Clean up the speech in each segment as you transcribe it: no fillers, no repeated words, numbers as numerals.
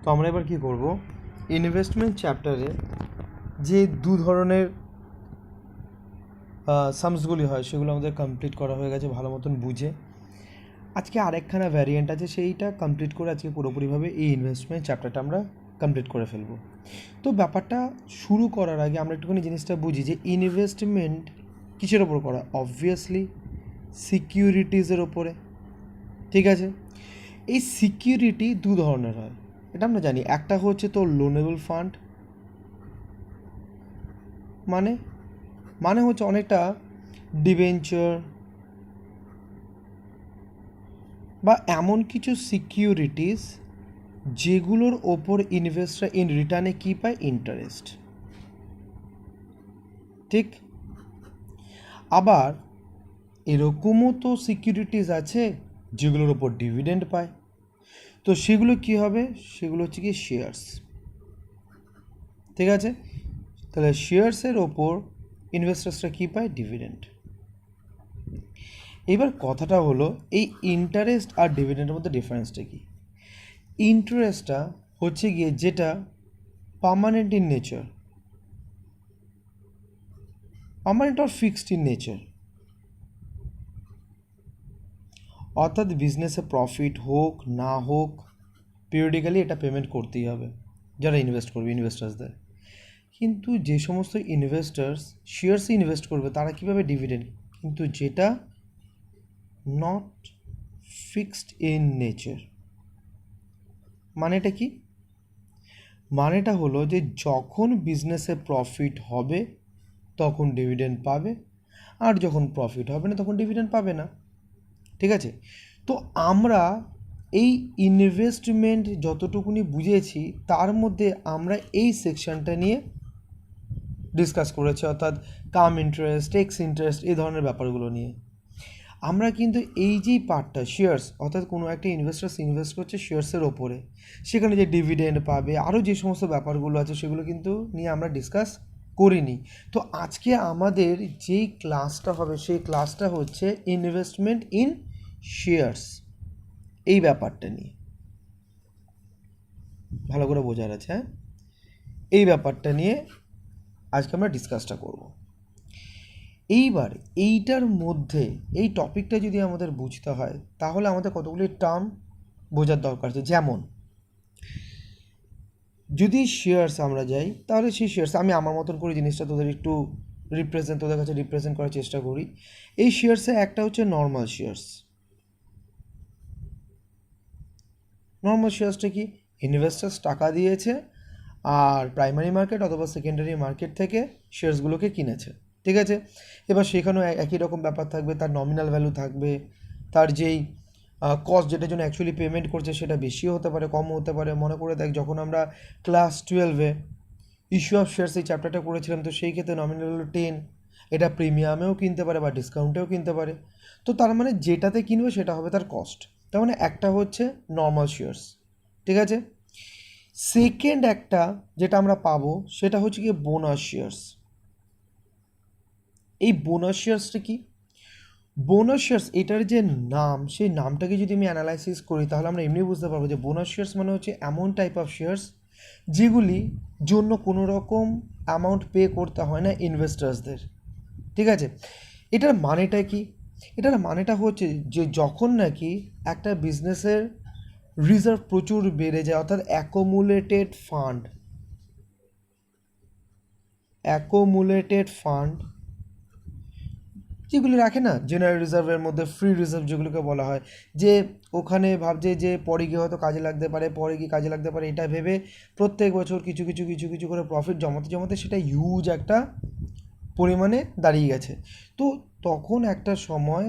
তো আমরা এবার কী করব, ইনভেস্টমেন্ট চ্যাপ্টারে যে দু ধরনের সামসগুলি হয় সেগুলো আমাদের কমপ্লিট করা হয়ে গেছে ভালো মতন বুঝে। আজকে আরেকখানা ভ্যারিয়েন্ট আছে, সেইটা কমপ্লিট করে আজকে পুরোপুরিভাবে এই ইনভেস্টমেন্ট চ্যাপ্টারটা আমরা কমপ্লিট করে ফেলবো। তো ব্যাপারটা শুরু করার আগে আমরা একটুখানি জিনিসটা বুঝি যে ইনভেস্টমেন্ট কিসের ওপর করা, অবভিয়াসলি সিকিউরিটিজের ওপরে। ঠিক আছে, এই সিকিউরিটি দু ধরনের হয়, এটা আমরা জানি। একটা হচ্ছে তো লোনেবল ফান্ড, মানে হচ্ছে অনেকটা ডিবেঞ্চার বা এমন কিছু সিকিউরিটিস যেগুলোর ওপর ইনভেস্টর ইন রিটার্নে কী পায়, ইন্টারেস্ট। ঠিক, আবার এরকমও তো সিকিউরিটিস আছে যেগুলোর ওপর ডিভিডেন্ড পায়। তো সেগুলো কি হবে, সেগুলো হচ্ছে কি শেয়ার্স। ঠিক আছে, তাহলে শেয়ার্সের ওপর ইনভেস্টার্সরা কী পায়, ডিভিডেন্ড। এবার কথাটা হলো এই ইন্টারেস্ট আর ডিভিডেন্ডের মধ্যে ডিফারেন্সটা কী। ইন্টারেস্টটা হচ্ছে গিয়ে যেটা পার্মানেন্ট ইন নেচার, পার্মানেন্ট আর ফিক্সড ইন নেচার, অর্থাৎ বিজনেসে প্রফিট হোক না হোক পিরিয়ডিক্যালি এটা পেমেন্ট করতেই হবে যারা ইনভেস্ট করবে, ইনভেস্টার্সদের। কিন্তু যে সমস্ত ইনভেস্টার্স শেয়ার্সে ইনভেস্ট করবে তারা কীভাবে, ডিভিডেন্ড, কিন্তু যেটা নট ফিক্সড ইন নেচার। মানেটা কি, মানেটা হলো যে যখন বিজনেসে প্রফিট হবে তখন ডিভিডেন্ড পাবে, আর যখন প্রফিট হবে না তখন ডিভিডেন্ড পাবে না। ঠিক আছে, তো আমরা এই ইনভেস্টমেন্ট যতটুকুনি বুঝেছি তার মধ্যে আমরা এই সেকশনটা নিয়ে ডিসকাস করেছি, অর্থাৎ কাম ইন্টারেস্ট, টেক্স ইন্টারেস্ট, এই ধরনের ব্যাপারগুলো নিয়ে। আমরা কিন্তু এই যেই পার্টটা শেয়ার্স, অর্থাৎ কোনো একটা ইনভেস্টার্স ইনভেস্ট করছে শেয়ার্সের ওপরে, সেখানে যে ডিভিডেন্ড পাবে আরও যে সমস্ত ব্যাপারগুলো আছে সেগুলো কিন্তু নিয়ে আমরা ডিসকাস করিনি। তো আজকে আমাদের যেই ক্লাসটা হবে সেই ক্লাসটা হচ্ছে ইনভেস্টমেন্ট ইন শেয়ার্স, এই ব্যাপারটা নিয়ে ভালো করে বোঝার আছে। হ্যাঁ, এই ব্যাপারটা নিয়ে আজকে আমরা ডিসকাসটা করব। এইবার এইটার মধ্যে এই টপিকটা যদি আমাদের বুঝতে হয় তাহলে আমাদের কতগুলি টার্ম বোঝার দরকার আছে। যেমন যদি শেয়ার্স আমরা যাই তাহলে সেই শেয়ার্স, আমি আমার মতন করে জিনিসটা তোদের একটু তোদের কাছে রিপ্রেজেন্ট করার চেষ্টা করি। এই শেয়ার্সে একটা হচ্ছে নর্মাল শেয়ার্স। নর্মাল শেয়ার্সটা কি, ইনভেস্টার্স টাকা দিয়েছে আর প্রাইমারি মার্কেট অথবা সেকেন্ডারি মার্কেট থেকে শেয়ার্সগুলোকে কিনেছে। ঠিক আছে, এবার সেখানেও একই রকম ব্যাপার থাকবে, তার নমিনাল ভ্যালু থাকবে, তার যেই কস্ট যেটার জন্য অ্যাকচুয়ালি পেমেন্ট করছে সেটা বেশিও হতে পারে কমও হতে পারে। মনে করে দেখ, যখন আমরা ক্লাস 12-এ ইস্যু অফ শেয়ার্স এই চ্যাপ্টারটা করেছিলাম, তো সেই ক্ষেত্রে নমিনাল ভ্যালু 10, এটা প্রিমিয়ামেও কিনতে পারে বা ডিসকাউন্টেও কিনতে পারে। তো তার মানে যেটাতে কিনবে সেটা হবে তার কস্ট। তার মানে একটা হচ্ছে নর্মাল শেয়ার্স। ঠিক আছে, সেকেন্ড একটা যেটা আমরা পাবো সেটা হচ্ছে কি বোনাস শেয়ার্স। এই বোনাস শেয়ার্সটা কি, বোনাস শেয়ার্স এটার যে নাম, সেই নামটাকে যদি আমি অ্যানালাইসিস করি তাহলে আমরা এমনি বুঝতে পারবো যে বোনাস শেয়ার্স মানে হচ্ছে এমন টাইপ অফ শেয়ার্স যেগুলি জন্য কোনো রকম অ্যামাউন্ট পে করতে হয় না ইনভেস্টার্সদের। ঠিক আছে, এটার মানেটা কি, এটার মানেটা হচ্ছে যে যখন নাকি একটা বিজনেসের রিজার্ভ প্রচুর বেড়ে যায়, অর্থাৎ অ্যাকুমুলেটেড ফান্ড যেগুলি রাখে না জেনারেল রিজার্ভের মধ্যে, ফ্রি রিজার্ভ যেগুলোকে বলা হয়, যে ওখানে ভাবছে যে পরে গিয়ে হয়তো কাজে লাগতে পারে, এটা ভেবে প্রত্যেক বছর কিছু কিছু কিছু কিছু করে প্রফিট জমাতে সেটা হিউজ একটা পরিমাণে দাঁড়িয়ে গেছে। তো তখন একটা সময়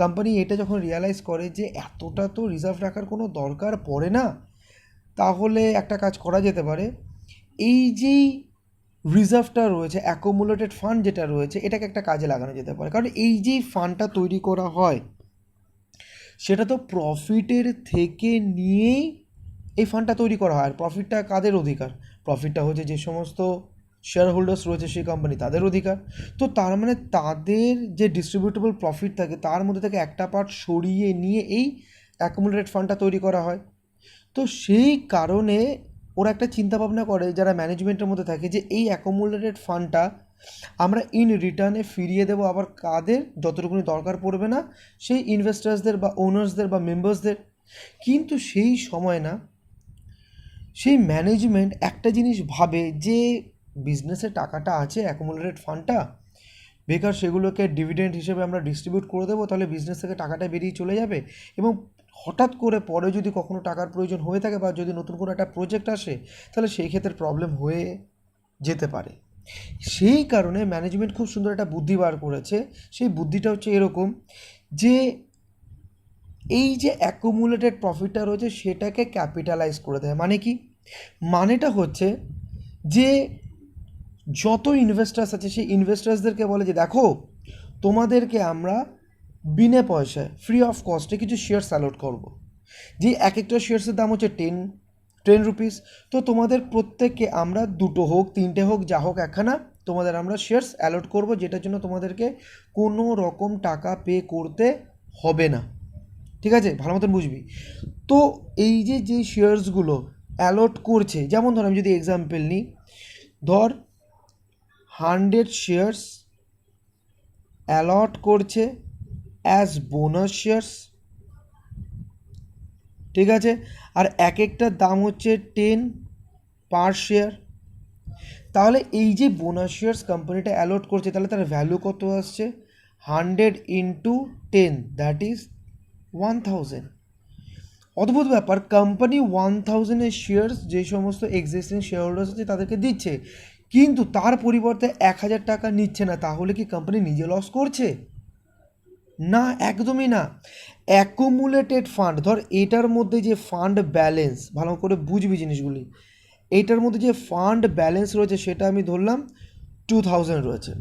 কোম্পানি এটা যখন রিয়ালাইজ করে যে এতটা তো রিজার্ভ রাখার কোনো দরকার পড়ে না, তাহলে একটা কাজ করা যেতে পারে, এই যেই রিজার্ভটা রয়েছে, অ্যাকুমুলেটেড ফান্ড যেটা রয়েছে, এটাকে একটা কাজে লাগানো যেতে পারে। কারণ এই যেই ফান্ডটা তৈরি করা হয় সেটা তো প্রফিটের থেকে নিয়েই এই ফান্ডটা তৈরি করা হয়। আর প্রফিটটা কাদের অধিকার, প্রফিটটা হচ্ছে যে সমস্ত শেয়ার হোল্ডার্স রয়েছে সেই কোম্পানি, তাদের অধিকার। তো তার মানে তাদের যে ডিস্ট্রিবিউটেবল প্রফিট থাকে তার মধ্যে থেকে একটা পার্ট সরিয়ে নিয়ে এই অ্যাকুমুলেটেড ফান্ডটা তৈরি করা হয়। তো সেই কারণে ওরা একটা চিন্তা ভাবনা করে যারা ম্যানেজমেন্টের মধ্যে থাকে যে এই অ্যাকোমোডেটেড ফান্ডটা আমরা ইন রিটার্নে ফিরিয়ে দেবো আবার কাদের যতটুকুনি দরকার পড়বে না সেই ইনভেস্টার্সদের বা ওনার্সদের বা মেম্বার্সদের। কিন্তু সেই সময় না সেই ম্যানেজমেন্ট একটা জিনিস ভাবে যে বিজনেসে টাকাটা আছে অ্যাকোমোডেটেড ফান্ডটা, বেকার সেগুলোকে ডিভিডেন্ড হিসেবে আমরা ডিস্ট্রিবিউট করে দেবো, তাহলে বিজনেস থেকে টাকাটা বেরিয়ে চলে যাবে। এবং হঠাৎ করে পরে যদি কখনো টাকার প্রয়োজন হয়ে থাকে বা যদি নতুন কোনো একটা প্রজেক্ট আসে, তাহলে সেই ক্ষেত্রে প্রবলেম হয়ে যেতে পারে। সেই কারণে ম্যানেজমেন্ট খুব সুন্দর একটা বুদ্ধি বার করেছে। সেই বুদ্ধিটা হচ্ছে এরকম যে এই যে অ্যাকুমুলেটেড প্রফিটটা রয়েছে সেটাকে ক্যাপিটালাইজ করে দেয়। মানে কি? মানেটা হচ্ছে যে যত ইনভেস্টার্স আছে সেই ইনভেস্টার্সদেরকে বলে যে দেখো তোমাদেরকে আমরা বিনা পয়সায় ফ্রি অফ কস্টে কিছু শেয়ারস অ্যালট করব, যে এক একটা শেয়ার্সের দাম হচ্ছে টেন রুপিস। তো তোমাদের প্রত্যেককে আমরা দুটো হোক তিনটে হোক যা হোক একখানা তোমাদের আমরা শেয়ার্স অ্যালট করব, যেটার জন্য তোমাদেরকে কোনো রকম টাকা পে করতে হবে না। ঠিক আছে, ভালো মতন বুঝবি। তো এই যে যে শেয়ার্সগুলো অ্যালট করছে, যেমন ধর আমি যদি এক্সাম্পল নিই, ধর 100 শেয়ার্স অ্যালট করছে অ্যাজ বোনাস শেয়ার্স, ঠিক আছে, আর এক একটার দাম হচ্ছে 10 পার শেয়ার। তাহলে এই যে বোনাস শেয়ার্স কোম্পানিটা অ্যালট করছে, তাহলে তার ভ্যালু কত আসছে? 100 ইন্টু 10, দ্যাট ইজ 1000। অদ্ভুত ব্যাপার, কোম্পানি 1000-এর শেয়ার্স যে সমস্ত এক্সিস্টিং শেয়ার হোল্ডার্স আছে তাদেরকে দিচ্ছে, কিন্তু তার পরিবর্তে 1000 টাকা নিচ্ছে না। তাহলে কি কোম্পানি নিজে লস করছে? না, একদমই না। অ্যাকুমুলেটেড ফান্ড, ধর এটার মধ্যে যে ফান্ড ব্যালেন্স, ভালো করে বুঝবি জিনিসগুলি, এইটার মধ্যে যে ফান্ড ব্যালেন্স রয়েছে সেটা আমি ধরলাম 2000 রয়েছে।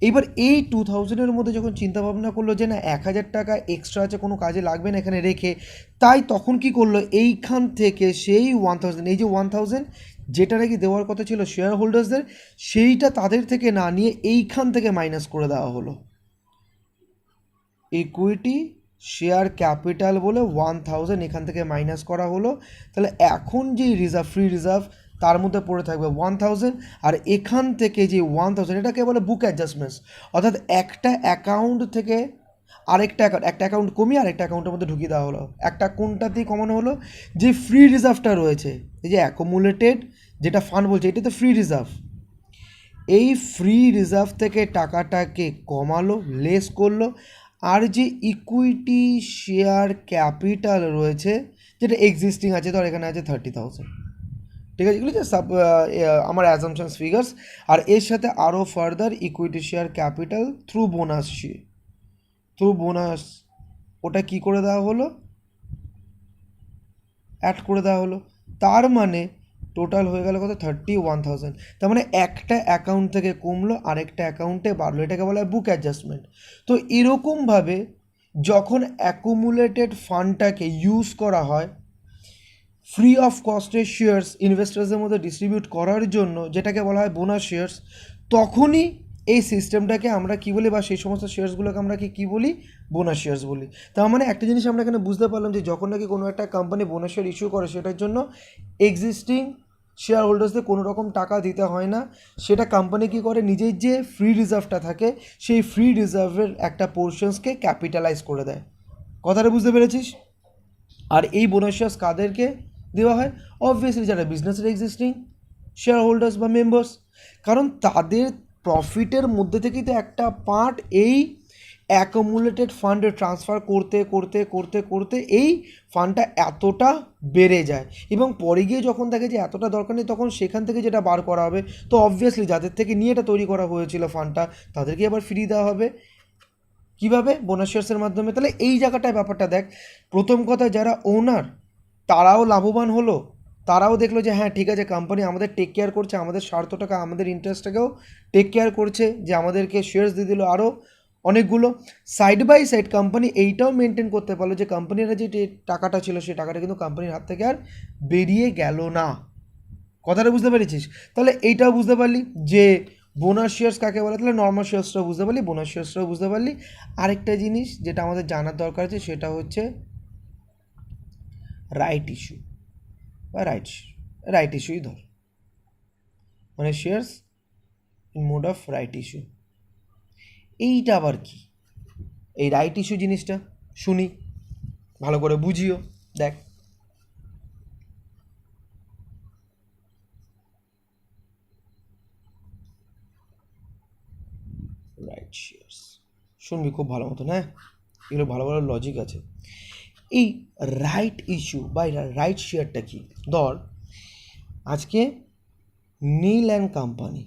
এবার এই 2000-এর মধ্যে যখন চিন্তা ভাবনা করলো যে না 1000 টাকা এক্সট্রা আছে, কোনো কাজে লাগবে না এখানে রেখে, তাই তখন কি করলো, এইখান থেকে সেই 1000, এই যে 1000 যেটা নাকি দেওয়ার কথা ছিল শেয়ার হোল্ডার্সদের, সেইটা তাদের থেকে না নিয়ে এইখান থেকে মাইনাস করে দেওয়া হলো। ইকুইটি শেয়ার ক্যাপিটাল বলে 1000 এখান থেকে মাইনাস করা হলো। তাহলে এখন যেই রিজার্ভ, ফ্রি রিজার্ভ, তার মধ্যে পড়ে থাকবে 1000, আর এখান থেকে যে 1000, এটাকে বলে বুক অ্যাডজাস্টমেন্টস। অর্থাৎ একটা অ্যাকাউন্ট থেকে একটা অ্যাকাউন্ট কমিয়ে আরেকটা অ্যাকাউন্টের মধ্যে ঢুকিয়ে দেওয়া হলো। একটা কোনটাতেই কমানো হলো? যে ফ্রি রিজার্ভটা রয়েছে, এই যে অ্যাকোমুলেটেড যেটা ফান্ড বলছে, এটা তো ফ্রি রিজার্ভ, এই ফ্রি রিজার্ভ থেকে টাকাটাকে কমালো, লেস করলো। আর যে ইকুইটি শেয়ার ক্যাপিটাল রয়েছে যেটা এক্সিস্টিং আছে, ধর এখানে আছে 30,000, ঠিক আছে, এগুলো যে আমার অ্যাজাম্পশনস ফিগার্স, আর এর সাথে আরও further equity share capital through bonus ওটা কি করে দেওয়া হলো, অ্যাড করে দেওয়া হলো। তার মানে টোটাল হয়ে গেল কত? 31,000। তার মানে একটা অ্যাকাউন্ট থেকে কমলো আরেকটা অ্যাকাউন্টে বাড়লো, এটাকে বলা হয় বুক অ্যাডজাস্টমেন্ট। তো এরকমভাবে যখন অ্যাকুমুলেটেড ফান্ডটাকে ইউজ করা হয় ফ্রি অফ কস্টের শেয়ার্স ইনভেস্টার্সদের মধ্যে ডিস্ট্রিবিউট করার জন্য, যেটাকে বলা হয় বোনাস শেয়ার্স, তখনই এই সিস্টেমটাকে আমরা কী বলি, বা সেই সমস্ত শেয়ার্সগুলোকে আমরা কী বলি? বোনাস শেয়ার্স বলি। তার মানে একটা জিনিস আমরা এখানে বুঝতে পারলাম যে যখন নাকি কোনো একটা কোম্পানি বোনাস শেয়ার ইস্যু করে, সেটার জন্য এক্সিস্টিং শেয়ার হোল্ডার্সদের কোনো রকম টাকা দিতে হয় না। সেটা কোম্পানি কী করে, নিজের যে ফ্রি রিজার্ভটা থাকে সেই ফ্রি রিজার্ভের একটা পোর্শনসকে ক্যাপিটালাইজ করে দেয়। কথাটা বুঝতে পেরেছিস? আর এই বোনাস শেয়ার্স কাদেরকে দেওয়া হয়? অবভিয়াসলি যারা বিজনেসের এক্সিস্টিং শেয়ার হোল্ডার্স বা মেম্বার্স, কারণ তাদের প্রফিটের মধ্যে থেকেই তো একটা পার্ট এই অ্যাকুমুলেটেড ফান্ডে ট্রান্সফার করতে করতে করতে করতে এই ফান্ডটা এতটা বেড়ে যায়, এবং পরে গিয়ে যখন দেখে যে এতটা দরকার নেই, তখন সেখান থেকে যেটা বার করা হবে, তো অবভিয়াসলি যাদের থেকে নিয়ে এটা তৈরি করা হয়েছিল ফান্ডটা, তাদেরকে আবার ফিরিয়ে দেওয়া হবে। কীভাবে? বোনাস শেয়ার্সের মাধ্যমে। তাহলে এই জায়গাটায় ব্যাপারটা দেখ, প্রথম কথা যারা ওনার তারাও লাভবান হলো, তারাও দেখলো যে হ্যাঁ ঠিক আছে কোম্পানি আমাদের টেক কেয়ার করছে, আমাদের স্বার্থটাকে আমাদের ইন্টারেস্টটাকেও টেক কেয়ার করছে, যে আমাদেরকে শেয়ার্স দিয়ে দিল আরও অনেকগুলো। সাইড বাই সাইড কোম্পানি এইটাও মেনটেন করতে পারলো যে কোম্পানির যে টাকাটা ছিল সেই টাকাটা কিন্তু কোম্পানির হাত থেকে আর বেরিয়ে গেল না। কথাটা বুঝতে পেরেছিস? তাহলে এইটাও বুঝতে পারলি যে বোনাস শেয়ার্স কাকে বলে, তাহলে নর্মাল শেয়ার্সটাও বুঝতে পারলি, বোনাস শেয়ার্সটাও বুঝতে পারলি। আরেকটা জিনিস যেটা আমাদের জানার দরকার আছে সেটা হচ্ছে রাইট ইস্যু। বা রাইট ইস্যুই ধর, মানে shares in mode of right issue. এইটা আবার কি এই রাইট ইস্যু জিনিসটা? শুনি, ভালো করে বুঝিও। দেখ, রাইট শেয়ারস শুনবি খুব ভালো মতন, হ্যাঁ, এগুলো ভালো ভালো লজিক আছে। এই রাইট ইস্যু বা রাইট শেয়ারটা কি? ধর আজকে নীল অ্যান্ড কোম্পানি,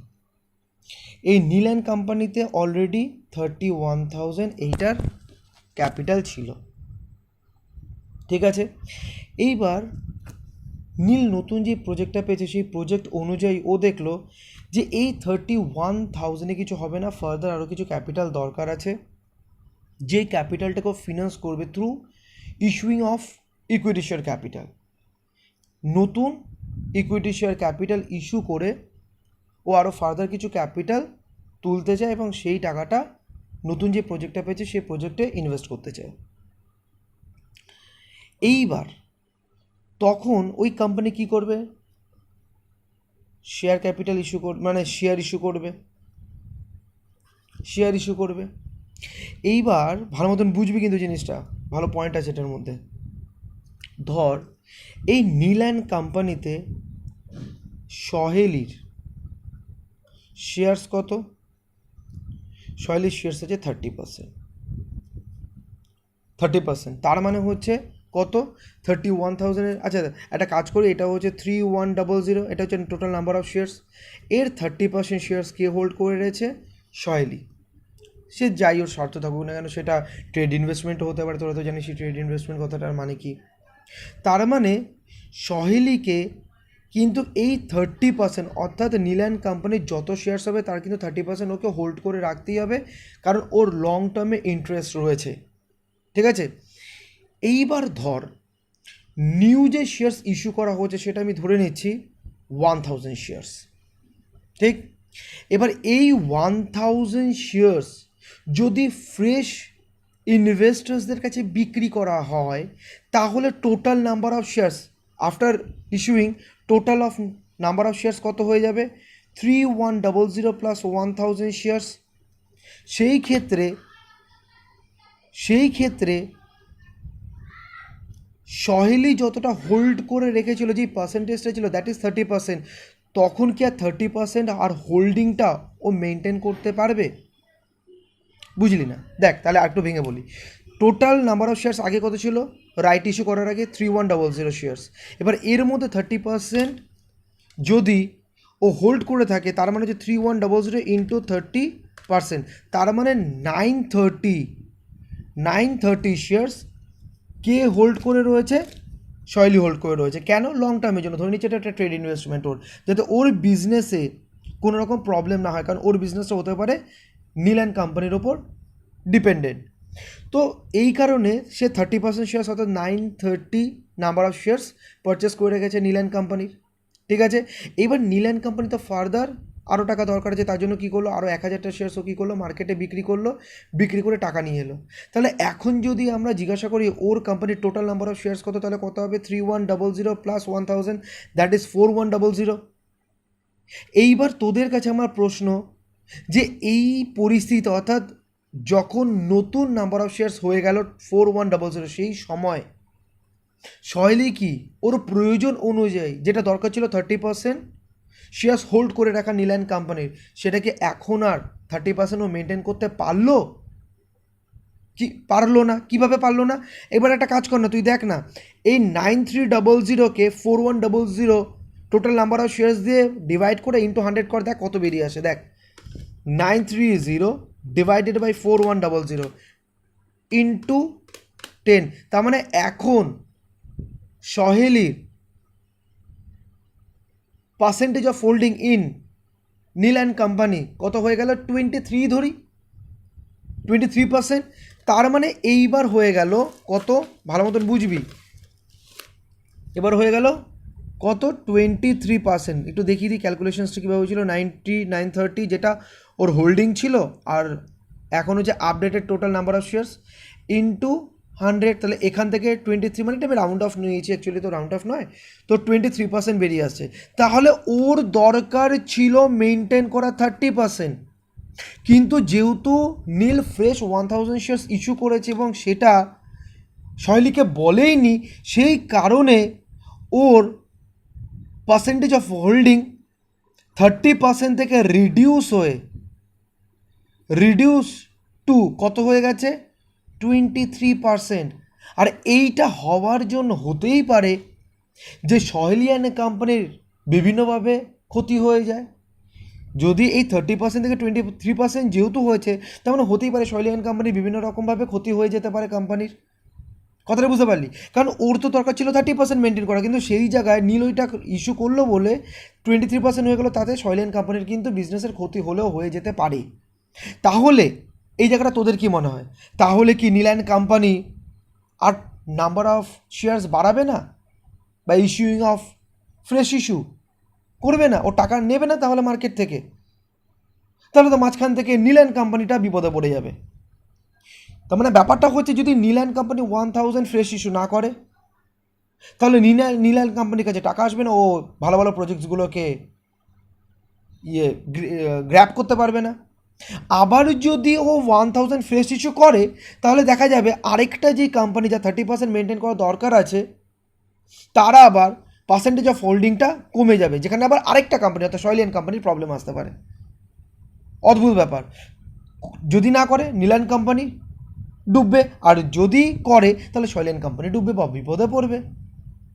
এই নীল অ্যান্ড কোম্পানিতে অলরেডি 31,000 এইটার ক্যাপিটাল ছিল, ঠিক আছে। এইবার নীল নতুন যে প্রজেক্টটা পেয়েছে সেই প্রজেক্ট অনুযায়ী ও দেখলো যে এই 31,000-এ কিছু হবে না, ফার্দার আরও কিছু ক্যাপিটাল দরকার আছে, যে ক্যাপিটালটাকে ফিনান্স করবে through issuing of equity share capital. নতুন ইকুইটি শেয়ার ক্যাপিটাল ইস্যু করে ও আরও ফার্দার কিছু ক্যাপিটাল তুলতে চায় এবং সেই টাকাটা নতুন যে প্রজেক্টটা পেয়েছে সেই প্রজেক্টে ইনভেস্ট করতে চায়। এইবার তখন ওই কোম্পানি কি করবে? শেয়ার ক্যাপিটাল ইস্যু করবে, মানে শেয়ার ইস্যু করবে। এইবার ভালো মতন বুঝবি কিন্তু জিনিসটা, ভালো পয়েন্ট আছে এটার মধ্যে। ধর এই নীল অ্যান্ড কোম্পানিতে সহেলির শেয়ার্স কত? সহেলির শেয়ার্স আছে 30%। তার মানে হচ্ছে কত? 31,000-এর, আচ্ছা একটা কাজ করি, এটা হচ্ছে 3100, এটা হচ্ছে টোটাল নাম্বার অফ শেয়ার্স। এর 30% শেয়ার্স কে হোল্ড করে রয়েছে? সহেলি। সে যাই ওর স্বার্থ থাকুক না কেন, সেটা ট্রেড ইনভেস্টমেন্টও হতে পারে, তোরা তো জানিস ট্রেড ইনভেস্টমেন্ট কথাটার মানে কি। তার মানে সহেলিকে কিন্তু এই 30%, অর্থাৎ নীল অ্যান্ড কোম্পানির যত শেয়ার্স হবে তার কিন্তু 30% ওকে হোল্ড করে রাখতেই হবে, কারণ ওর লং টার্মে ইন্টারেস্ট রয়েছে, ঠিক আছে। এইবার ধর নিউ যে শেয়ার্স ইস্যু করা হচ্ছে সেটা আমি ধরে নিচ্ছি 1,000 শেয়ার্স, ঠিক। এবার এই 1,000 শেয়ার্স যদি ফ্রেশ ইনভেস্টার্সদের কাছে বিক্রি করা হয় তাহলে total number of shares after issuing, total of number of shares কত হয়ে যাবে? 3100 প্লাস 1,000 শেয়ার্স। সেই ক্ষেত্রে সহেলি যতটা হোল্ড করে রেখেছিল, যেই পার্সেন্টেজটা ছিল দ্যাট ইজ 30%, তখন কি আর 30% আর হোল্ডিংটা ও মেনটেন করতে পারবে? বুঝলি না? দেখ তাহলে আরেকটু ভেঙে বলি। টোটাল নাম্বার অফ শেয়ার্স আগে কত ছিল রাইট ইস্যু করার আগে? 3100 শেয়ার্স। এবার এর মধ্যে 30% যদি ও হোল্ড করে থাকে তার মানে হচ্ছে 3100 ইন্টু 30%, তার মানে 930 শেয়ার্স কে হোল্ড করে রয়েছে? সহেলি হোল্ড করে রয়েছে। কেন? লং টার্মের জন্য। ধরে নিচ্ছে এটা একটা ট্রেড ইনভেস্টমেন্ট ওর, যাতে ওর বিজনেসে কোনো রকম প্রবলেম না হয়, কারণ ওর বিজনেসটা হতে পারে নীল অ্যান্ড কোম্পানির ওপর ডিপেন্ডেন্ট। তো এই কারণে সে 30% শেয়ার্স, অর্থাৎ 930 নাম্বার অফ শেয়ার্স পারচেস করে রেখেছে নীল অ্যান্ড কোম্পানির, ঠিক আছে। এবার নীল অ্যান্ড কোম্পানি তো ফার্দার আরও টাকা দরকার আছে, তার জন্য কী করলো? আরও 1,000টা শেয়ার্সও কী করলো? মার্কেটে বিক্রি করে টাকা নিয়ে এলো। তাহলে এখন যদি আমরা জিজ্ঞাসা করি ওর কোম্পানির টোটাল নাম্বার অফ শেয়ার্স কত, তাহলে কত হবে? 3100 প্লাস 1,000, দ্যাট ইজ 4100। এইবার তোদের কাছে আমার প্রশ্ন যে এই পরিস্থিতি, অর্থাৎ যখন নতুন নাম্বার অফ শেয়ার্স হয়ে গেল 4100, সেই সময় সহেলি কি ওর প্রয়োজন অনুযায়ী যেটা দরকার ছিল 30% শেয়ার্স হোল্ড করে রাখা নীল অ্যান্ড কোম্পানির, সেটাকে এখন আর 30% ও মেনটেন করতে পারলো? কি পারলো না? কীভাবে পারলো না? এবার একটা কাজ কর না, তুই দেখ না, এই 9300কে 4100 টোটাল নাম্বার অফ শেয়ার্স দিয়ে ডিভাইড করে ইন্টু 100 কর, দেখ কত বেরিয়ে আসে। দেখ 930 ডিভাইডেড বাই 4100 ইন্টু 10, তার মানে এখন সহেলির percentage of holding in Neel and company কত হয়ে গেল? 23 ধরি, 23%। তার মানে এইবার হয়ে গেল কত? ভালো মতন বুঝবি, এবার হয়ে গেল কত? 23%। একটু দেখিয়ে দিই ক্যালকুলেশনসটা কীভাবে হয়েছিল। 930 যেটা ওর হোল্ডিং ছিল, আর এখন হচ্ছে updated total number of shares into 100, তাহলে এখান থেকে 23, মানে এটা আমি রাউন্ড অফ নিয়েছি, অ্যাকচুয়ালি তো রাউন্ড অফ নয়, তো 23% বেরিয়ে আসছে। তাহলে ওর দরকার ছিল মেনটেন করা 30%, কিন্তু যেহেতু নীল ফ্রেশ 1000 শেয়ার্স ইস্যু করেছে এবং সেটা শৈলীকে বলেইনি, সেই কারণে ওর পার্সেন্টেজ অফ হোল্ডিং 30% থেকে রিডিউস টু কত হয়ে গেছে, 23%। আর এইটা হওয়ার জন্য হতেই পারে যে সহেলি অ্যান্ড কোম্পানির বিভিন্নভাবে ক্ষতি হয়ে যায়। যদি এই 30% থেকে 23% যেহেতু হয়েছে, তার মানে হতেই পারে সহেলি অ্যান্ড কোম্পানির বিভিন্ন রকমভাবে ক্ষতি হয়ে যেতে পারে কোম্পানির। কথাটা বুঝতে পারলি? কারণ ওর তো দরকার ছিল 30% মেনটেন করা, কিন্তু সেই জায়গায় নীল ওইটা ইস্যু করলো বলে 23% হয়ে গেলো, তাতে সহেলি অ্যান্ড কোম্পানির কিন্তু বিজনেসের ক্ষতি হলেও হয়ে যেতে পারে। তাহলে এই জায়গাটা তোদের কি মনে হয়, তাহলে কি নীল অ্যান্ড কোম্পানি আর নাম্বার অফ শেয়ার্স বাড়াবে না, বা ইস্যুইং অফ ফ্রেশ ইস্যু করবে না, ও টাকা নেবে না তাহলে মার্কেট থেকে? তাহলে তো মাঝখান থেকে নীল অ্যান্ড কোম্পানিটা বিপদে পড়ে যাবে। তার মানে ব্যাপারটা হচ্ছে, যদি নীল অ্যান্ড কোম্পানি 1000 ফ্রেশ ইস্যু না করে, তাহলে নীল অ্যান্ড কোম্পানির কাছে টাকা আসবে না, ও ভালো ভালো প্রজেক্টসগুলোকে গ্র্যাব করতে পারবে না। আবার যদি ও 1000 ফ্রেশ ইস্যু করে, তাহলে দেখা যাবে আরেকটা যে কোম্পানি যা 30% মেনটেন করা দরকার আছে, তারা আবার পার্সেন্টেজ অফ হোল্ডিংটা কমে যাবে, যেখানে আবার আরেকটা কোম্পানি অর্থাৎ সয়েল অ্যান্ড কোম্পানির প্রবলেম আসতে পারে। অদ্ভুত ব্যাপার। যদি না করে নীল অ্যান্ড কোম্পানি ডুববে, আর যদি করে তাহলে সয়েল অ্যান্ড কোম্পানি ডুববে বা বিপদে পড়বে।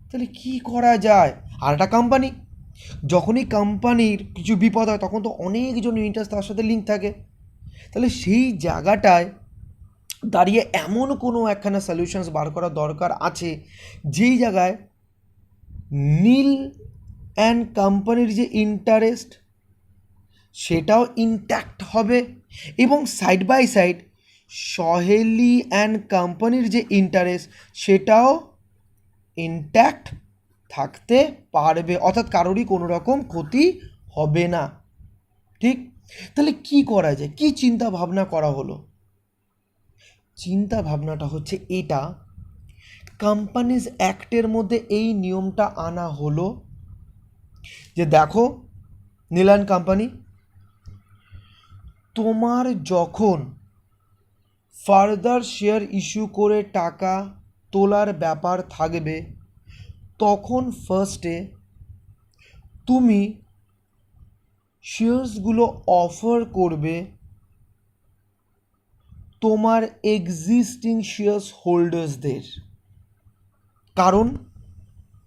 তাহলে কি করা যায়? আর একটা কোম্পানি, যখনই কোম্পানির কিছু বিপদ হয় তখন তো অনেকজন ইন্টারেস্ট তার সাথে লিঙ্ক থাকে, তাহলে সেই জায়গাটায় দাঁড়িয়ে এমন কোনো একখানা সলিউশনস বার করা দরকার আছে, যেই জায়গায় নীল অ্যান্ড কোম্পানির যে ইন্টারেস্ট সেটাও ইনট্যাক্ট হবে, এবং side by side Saheli and কোম্পানির যে ইন্টারেস্ট সেটাও ইনট্যাক্ট থাকতে পারবে, অর্থাৎ কারোরই কোনো রকম ক্ষতি হবে না। ঠিক? তাহলে কি করা যায়, কি চিন্তা ভাবনা করা হলো? চিন্তা ভাবনাটা হচ্ছে এটা, কোম্পানিজ অ্যাক্টের মধ্যে এই নিয়মটা আনা হলো যে দেখো নীল অ্যান্ড কোম্পানি, তোমার যখন ফার্দার শেয়ার ইস্যু করে টাকা তোলার ব্যাপার থাকবে, তখন ফার্স্টে তুমি শেয়ার্সগুলো অফার করবে তোমার এক্সিস্টিং শেয়ার্স হোল্ডার্সদের। কারণ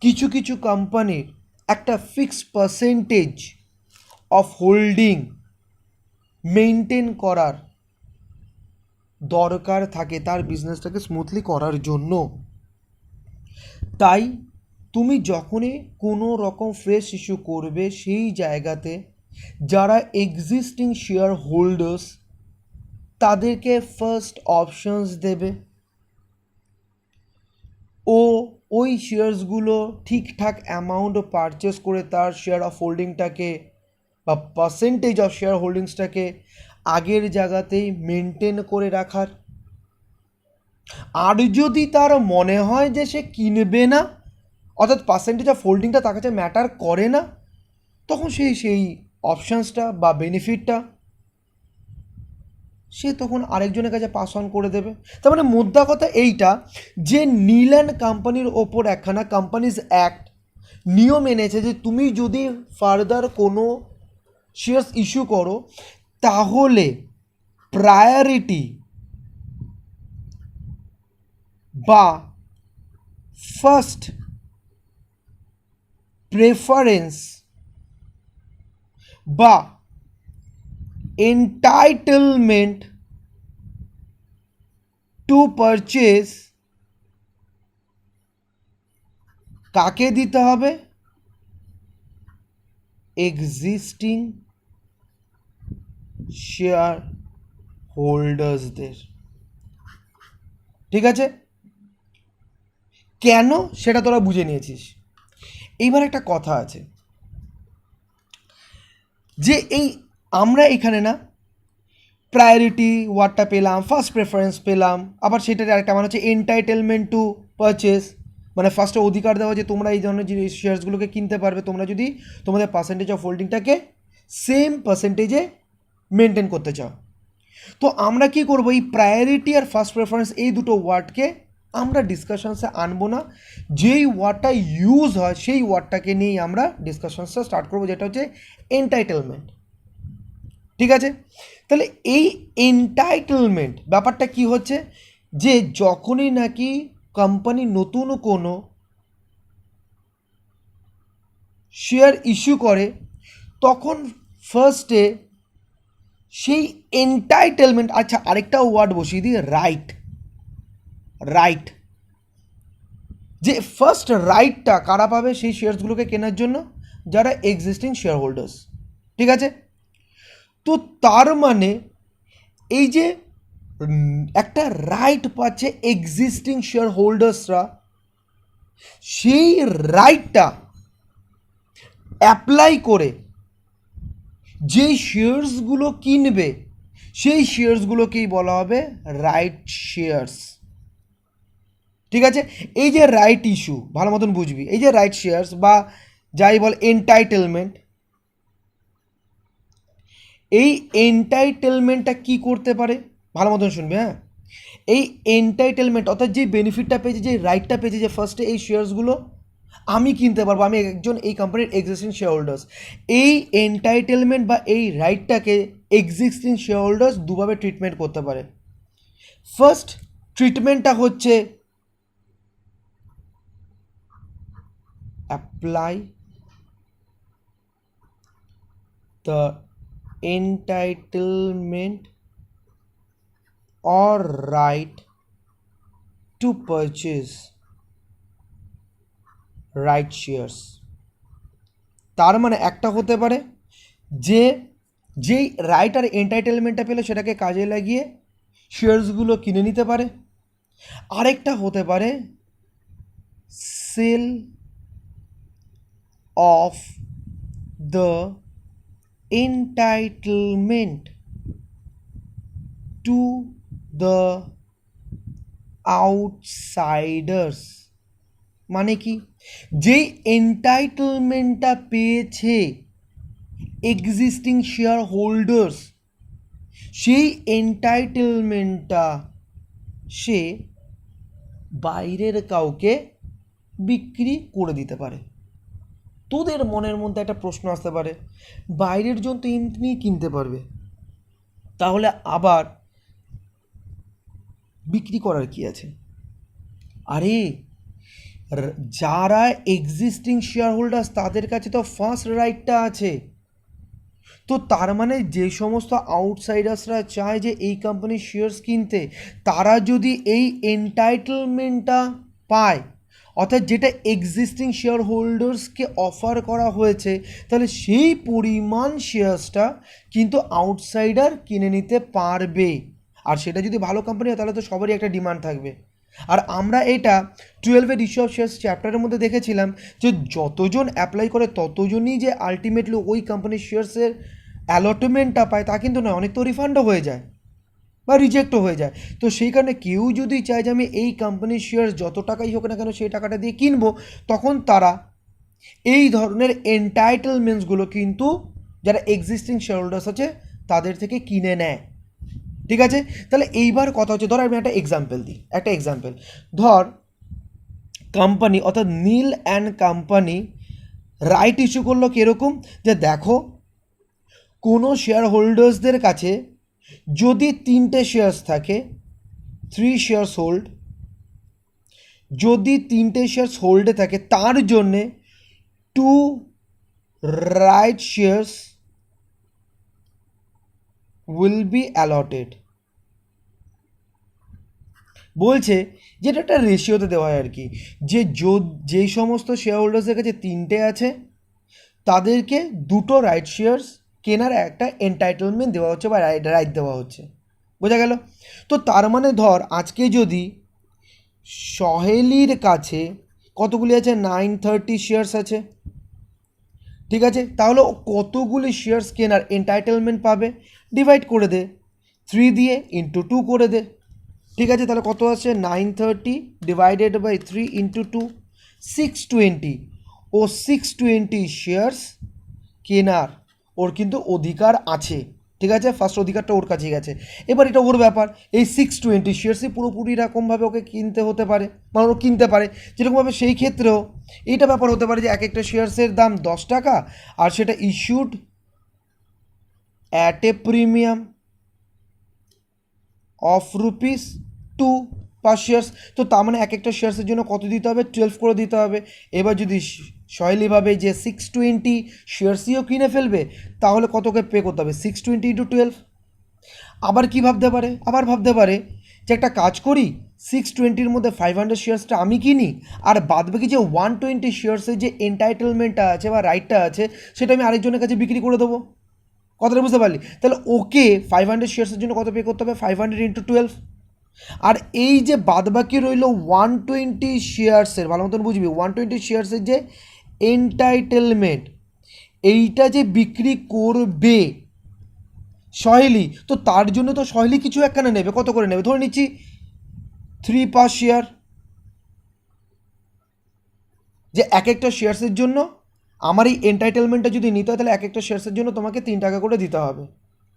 কিছু কিছু কোম্পানির একটা fixed percentage of holding maintain করার দরকার থাকে তার বিজনেসটাকে স্মুথলি করার জন্য। তাই তুমি যখনই কোনো রকম ফ্রেশ ইস্যু করবে, সেই জায়গাতে যারা এক্সিস্টিং শেয়ার হোল্ডার্স তাদেরকে ফার্স্ট অপশনস দেবে, ও ওই শেয়ার্সগুলো ঠিকঠাক অ্যামাউন্ট পারচেস করে তার শেয়ার অফ হোল্ডিংটাকে বা পার্সেন্টেজ অফ শেয়ার হোল্ডিংসটাকে আগের জায়গাতেই মেনটেন করে রাখার। আর যদি তার মনে হয় যে সে কিনবে না, অর্থাৎ পার্সেন্টেজ অফ হোল্ডিংটা তার কাছে ম্যাটার করে না, তখন সেই অপশানসটা বা বেনিফিটটা সে তখন আরেকজনের কাছে পাস অন করে দেবে। তার মানে মোদ্দা কথা এইটা, যে নীল অ্যান্ড কোম্পানির ওপর একখানা কোম্পানিজ অ্যাক্ট নিয়ম এনেছে যে তুমি যদি ফার্দার কোনো শেয়ার্স ইস্যু করো, তাহলে প্রায়োরিটি বা ফার্স্ট প্রেফারেন্স বা এন্টাইটেলমেন্ট টু পারচেজ কাকে দিতে হবে? এক্সিস্টিং শেয়ার হোল্ডার্সদের। ঠিক আছে? কেন সেটা তোরা বুঝে নিয়েছিস। এইবার একটা কথা আছে যে এই আমরা এখানে না প্রায়োরিটি ওয়ার্ডটা পেলাম, ফার্স্ট প্রেফারেন্স পেলাম, আবার সেটার আরেকটা মানে হচ্ছে এন্টাইটেলমেন্ট টু পারচেস, মানে ফার্স্টে অধিকার দেওয়া যে তোমরা এই ধরনের যে শেয়ারসগুলোকে কিনতে পারবে তোমরা যদি তোমাদের পার্সেন্টেজ অফ হোল্ডিংটাকে সেম পার্সেন্টেজে মেনটেন করতে চাও। তো আমরা কি করব, এই প্রায়োরিটি আর ফার্স্ট প্রেফারেন্স এই দুটো ওয়ার্ডকে আমরা ডিসকাশনসে আনবো না, যেই ওয়ার্ডটা ইউজ হয় সেই ওয়ার্ডটাকে নিয়েই আমরা ডিসকাশনসটা স্টার্ট করবো, যেটা হচ্ছে এন্টাইটেলমেন্ট। ঠিক আছে, তাহলে এই এন্টাইটেলমেন্ট ব্যাপারটা কি হচ্ছে, যে যখনই নাকি কোম্পানি নতুন কোনো শেয়ার ইস্যু করে তখন ফার্স্টে সেই এন্টাইটেলমেন্ট, আচ্ছা আরেকটা ওয়ার্ড বসিয়ে দিই, রাইট। রাইট, যে ফার্স্ট রাইটটা কারা পাবে সেই শেয়ারসগুলোকে কেনার জন্য, যারা এক্সিস্টিং শেয়ার হোল্ডার্স। ঠিক আছে, তো তার মানে এই যে একটা রাইট পাচ্ছে এক্সিস্টিং শেয়ার হোল্ডার্সরা, সেই রাইটটা অ্যাপ্লাই করে যেই শেয়ারসগুলো কিনবে সেই শেয়ারসগুলোকেই বলা হবে রাইট শেয়ারস। ঠিক আছে, এই যে রাইট ইস্যু ভালো মতন বুঝবি, এই যে রাইট শেয়ারস বা যাই বল এন্টাইটেলমেন্ট, এই এন্টাইটেলমেন্টটা কি করতে পারে ভালো মতন শুনবে। হ্যাঁ, এই এন্টাইটেলমেন্ট অর্থাৎ যে বেনিফিটটা পেয়েছে, যে রাইটটা পেয়েছে, যে ফার্স্টে এই শেয়ারসগুলো আমি কিনতে পারবো, আমি একজন এই কোম্পানির এক্সিস্টিং শেয়ার হোল্ডার্স, এই এন্টাইটেলমেন্ট বা এই রাইটটাকে এক্সিস্টিং শেয়ার হোল্ডার্স দুভাবে ট্রিটমেন্ট করতে পারে। ফার্স্ট ট্রিটমেন্টটা হচ্ছে apply the entitlement or right to purchase right shares। তার মানে একটা হতে পারে যে যেই রাইট আর এন্টাইটেলমেন্টটা পেলে সেটাকে কাজে লাগিয়ে শেয়ারসগুলো কিনে নিতে পারে। আরেকটা হতে পারে sale of the entitlement to the outsiders। মানে কি, যেই এন্টাইটেলমেন্টটা পেয়েছে এক্সিস্টিং শেয়ার হোল্ডার্স, সেই এন্টাইটেলমেন্টটা সে বাইরের কাউকে বিক্রি করে দিতে পারে। তোদের মনের মধ্যে একটা প্রশ্ন আসতে পারে, বাইরের জন তো এমনি কিনতে পারবে, তাহলে আবার বিক্রি করার কি আছে? আরে যারা এক্সিস্টিং শেয়ার হোল্ডার্স তাদের কাছে তো ফার্স্ট রাইটটা আছে। তো তার মানে যে সমস্ত আউটসাইডার্সরা চায় যে এই কোম্পানির শেয়ার্স কিনতে, তারা যদি এই এন্টাইটেলমেন্টটা পায়, অর্থাৎ যেটা এক্সিস্টিং শেয়ার হোল্ডার্সকে অফার করা হয়েছে, তাহলে সেই পরিমাণ শেয়ার্সটা কিন্তু আউটসাইডার কিনে নিতে পারবে। আর সেটা যদি ভালো কোম্পানি হয় তাহলে তো সবারই একটা ডিমান্ড থাকবে। আর আমরা এটা 12-এর ইস্যু অফ শেয়ার্স চ্যাপ্টারের মধ্যে দেখেছিলাম যে যতজন অ্যাপ্লাই করে ততজনই যে আলটিমেটলি ওই কোম্পানির শেয়ার্সের অ্যালটমেন্টটা পায় তা কিন্তু নয়, অনেক তো রিফান্ডও হয়ে যায় বা রিজেক্টও হয়ে যায়। তো সেই কারণে কেউ যদি চায় যে আমি এই কোম্পানির শেয়ার যত টাকাই হোক না কেন সেই টাকাটা দিয়ে কিনবো, তখন তারা এই ধরনের এন্টাইটেলমেন্টসগুলো কিন্তু যারা এক্সিস্টিং শেয়ার হোল্ডার্স আছে তাদের থেকে কিনে নেয়। ঠিক আছে, তাহলে এইবার কথা হচ্ছে, ধর আমি একটা এক্সাম্পল দিই, একটা এক্সাম্পল ধর কোম্পানি অর্থাৎ নীল অ্যান্ড কোম্পানি রাইট ইস্যু করলো কীরকম, যে দেখো কোনো শেয়ার হোল্ডার্সদের কাছে যদি 3টে শেয়ার্স থাকে, 3 শেয়ার্স হোল্ড, যদি 3টে শেয়ার্স হোল্ডে থাকে তার জন্যে 2 right shares will be allotted. বলছে যেটা একটা রেশিওতে দেওয়া হয় আর কি, যে যেই সমস্ত শেয়ার হোল্ডার্সের কাছে 3টে আছে তাদেরকে 2টো রাইট শেয়ার্স কেনার একটা এন্টাইটেলমেন্ট দেওয়া হচ্ছে বা রাইট দেওয়া হচ্ছে। বোঝা গেল? তো তার মানে ধর আজকে যদি সহেলির কাছে কতগুলি আছে, 930 শেয়ার্স আছে, ঠিক আছে, তাহলে কতগুলি শেয়ার্স কেনার এন্টাইটেলমেন্ট পাবে, ডিভাইড করে দে 3 দিয়ে ইন্টু 2 করে দে, ঠিক আছে? তাহলে কত আছে 930 ডিভাইডেড বাই 3 ইন্টু 2, 620। ও 620 শেয়ার্স কেনার ওর কিন্তু অধিকার আছে, ঠিক আছে? ফার্স্ট অধিকারটা ওর কাছেই গেছে। এবার এটা ওর ব্যাপার, এই 620 শেয়ার্সই পুরোপুরি এরকমভাবে ওকে কিনতে হতে পারে, মানে ও কিনতে পারে যেরকমভাবে। সেই ক্ষেত্রেও এইটা ব্যাপার হতে পারে যে এক একটা শেয়ার্সের দাম 10 টাকা, আর সেটা issued at a premium of ₹2 per shares. তো তার মানে এক একটা শেয়ার্সের জন্য কত দিতে হবে? 12 করে দিতে হবে। এবার যদি সহেলি ভাবে যে 620 শেয়ার্সইও কিনে ফেলবে, তাহলে কতকে পে করতে হবে? 620 ইন্টু 12। আবার কি ভাবতে পারে? আবার ভাবতে পারে যে একটা কাজ করি, 620-র মধ্যে 500 শেয়ার্সটা আমি কিনি, আর বাদবাকি যে 120 শেয়ার্সের যে এন্টাইটেলমেন্টটা আছে বা রাইটটা আছে, সেটা আমি আরেকজনের কাছে বিক্রি করে দেবো। কথাটা বুঝতে পারলি? তাহলে ওকে 500 শেয়ার্সের জন্য কত পে করতে হবে? 500 ইন্টু 12। আর এই যে বাদবাকি রইল 120 শেয়ার্সের, ভালো মতন বুঝবি, 120 শেয়ার্সের যে এন্টাইটেলমেন্ট, এইটা যে বিক্রি করবে সহেলি, তো তার জন্য তো সহেলি কিছু একখানে নেবে। কত করে নেবে? ধরে নিচ্ছি 3 পার শেয়ার, যে এক একটা শেয়ার্সের জন্য আমার এই এন্টাইটেলমেন্টটা যদি নিতে হয়, তাহলে এক একটা শেয়ার্সের জন্য তোমাকে 3 টাকা করে দিতে হবে।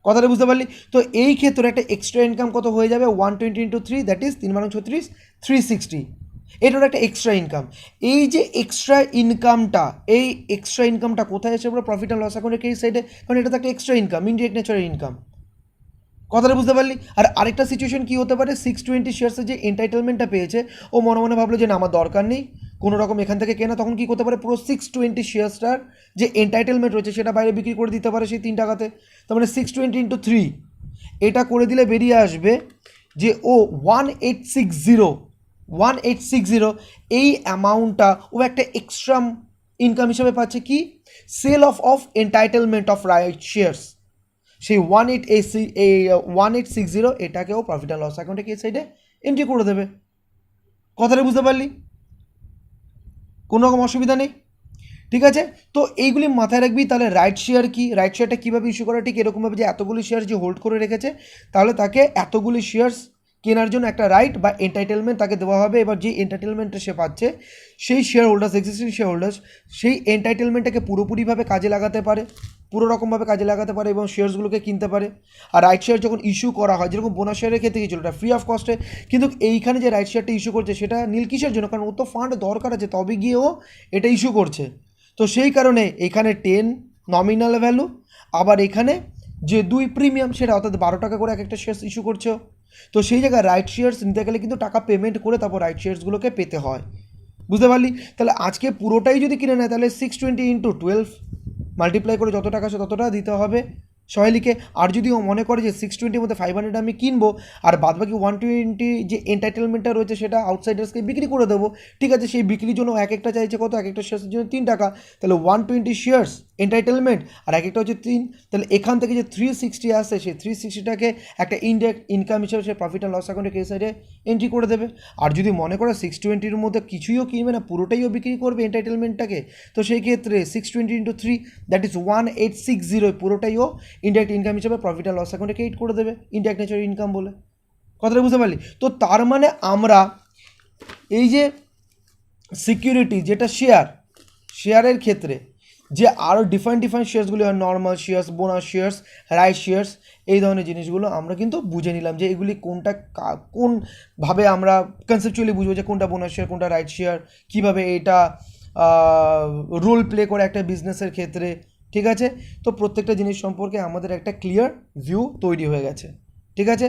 কথাটা বুঝতে পারলি? তো এই ক্ষেত্রে একটা এক্সট্রা ইনকাম কত হয়ে যাবে? 120 ইন্টু 3, দ্যাট ইজ 3 × 36, 360। এটার একটা এক্সট্রা ইনকাম। এই যে এক্সট্রা ইনকামটা, এই এক্সট্রা ইনকামটা কোথায় এসে পড়ে? প্রফিট অ্যান্ড লস অ্যাকাউন্টের এই সাইডে, কারণ এটা তো একটা এক্সট্রা ইনকাম, ইনডিরেক্ট নেচারের ইনকাম। কথাটা বুঝতে পারলি? আর আরেকটা সিচুয়েশন কী হতে পারে? 620 শেয়ার্সের যে এন্টাইটেলমেন্টটা পেয়েছে, ও মনে মনে ভাবলো যে না, আমার দরকার নেই কোনো রকম এখান থেকে কেনা। তখন কী করতে পারে? পুরো 620 শেয়ার্সটার যে এন্টাইটেলমেন্ট রয়েছে সেটা বাইরে বিক্রি করে দিতে পারে সেই 3 টাকাতে। তার মানে 620 ইন্টু 3 এটা করে দিলে বেরিয়ে আসবে যে ও 1860 এই অ্যামাউন্টটা ও একটা এক্সট্রা ইনকাম হিসেবে পাচ্ছে। কি? Sale of entitlement of right shares. সেই 1860 এটাকেও প্রফিট অ্যান্ড লস অ্যাকাউন্টে কি সাইডে এন্ট্রি করে দেবে। কথাটা বুঝতে পারলি? কোনো রকম অসুবিধা নেই, ঠিক আছে? তো এইগুলি মাথায় রাখবি। তাহলে রাইট শেয়ার কি, রাইট শেয়ারটা কীভাবে ইস্যু করা? ঠিক এরকমভাবে যে এতগুলি শেয়ার যে হোল্ড করে রেখেছে, তাহলে তাকে এতগুলি শেয়ার্স কেনার জন্য একটা রাইট বা এন্টাইটেলমেন্ট তাকে দেওয়া হবে। এবার যে এন্টাইটেলমেন্টটা সে পাচ্ছে, সেই share holders, existing share holders সেই এন্টাইটেলমেন্টটাকে পুরোপুরিভাবে কাজে লাগাতে পারে, পুরো রকমভাবে কাজে লাগাতে পারে এবং শেয়ার্সগুলোকে কিনতে পারে। আর রাইট শেয়ার যখন ইস্যু করা হয়, যেরকম বোনাস শেয়ারের ক্ষেত্রে গিয়েছিল, এটা ফ্রি অফ কস্টে, কিন্তু এইখানে যে রাইট শেয়ারটা ইস্যু করছে সেটা নীল কিসের জন্য? কারণ ও তো ফান্ড দরকার আছে, তবে গিয়ে ও এটা ইস্যু করছে। তো সেই কারণে এখানে 10 নমিনাল ভ্যালু, আবার এখানে যে 2 প্রিমিয়াম, সেটা অর্থাৎ 12 টাকা করে এক একটা শেয়ার্স ইস্যু করছে। তো সেই জায়গায় রাইট শেয়ার্স নিতে গেলে কিন্তু টাকা পেমেন্ট করে তারপর রাইট শেয়ার্সগুলোকে পেতে হয়। বুঝতে পারলি? তাহলে আজকে পুরোটাই যদি কিনে নেয়, তাহলে 620 ইন্টু 12 মাল্টিপ্লাই করে যত টাকা আসে তত টাকা দিতে হবে সহেলিকে। আর যদি ও মনে করে যে 620-র মধ্যে 500 আমি কিনবো, আর বাদবাকি 120 যে এন্টাইটেলমেন্টটা রয়েছে সেটা আউটসাইডার্সকে বিক্রি করে দেবো, ঠিক আছে? সেই বিক্রির জন্য এক একটা চাইছে কত? এক একটা শেয়ার্সের জন্য 3 টাকা। তাহলে 120 শেয়ার্স এন্টাইটেলমেন্ট, আর এক একটা হচ্ছে 3। তাহলে এখান থেকে যে 360 আসে, সেই 360টাকে একটা ইনডাইরেক্ট ইনকাম হিসেবে সে প্রফিট অ্যান্ড লস অ্যাকাউন্টে কে সাইডে এন্ট্রি করে দেবে। আর যদি মনে করে 620-র মধ্যে কিছুইও কিনবে না, পুরোটাইও বিক্রি করবে এন্টাইটেলমেন্টটাকে, তো সেই ক্ষেত্রে 620 ইন্টু 3, দ্যাট ইজ 1860, পুরোটাইও ইনডাইরেক্ট ইনকাম হিসেবে প্রফিট অ্যান্ড লস অ্যাকাউন্টে ক্রেডিট করে দেবে, ইনডাইরেক্ট নেচারের ইনকাম বলে। কথাটা বুঝতে পারলি? তো তার মানে আমরা এই যে সিকিউরিটি, যেটা শেয়ারের ক্ষেত্রে যে আরও ডিফারেন্ট শেয়ার্সগুলি হয়, normal shares, bonus shares, right shares, এই ধরনের জিনিসগুলো আমরা কিন্তু বুঝে নিলাম যে এগুলি কোনটা কোনভাবে আমরা কনসেপচুয়ালি বুঝবো যে কোনটা বোনাস শেয়ার, কোনটা রাইট শেয়ার, কীভাবে এটা রোল প্লে করে একটা বিজনেসের ক্ষেত্রে, ঠিক আছে? তো প্রত্যেকটা জিনিস সম্পর্কে আমাদের একটা ক্লিয়ার ভিউ তৈরি হয়ে গেছে, ঠিক আছে?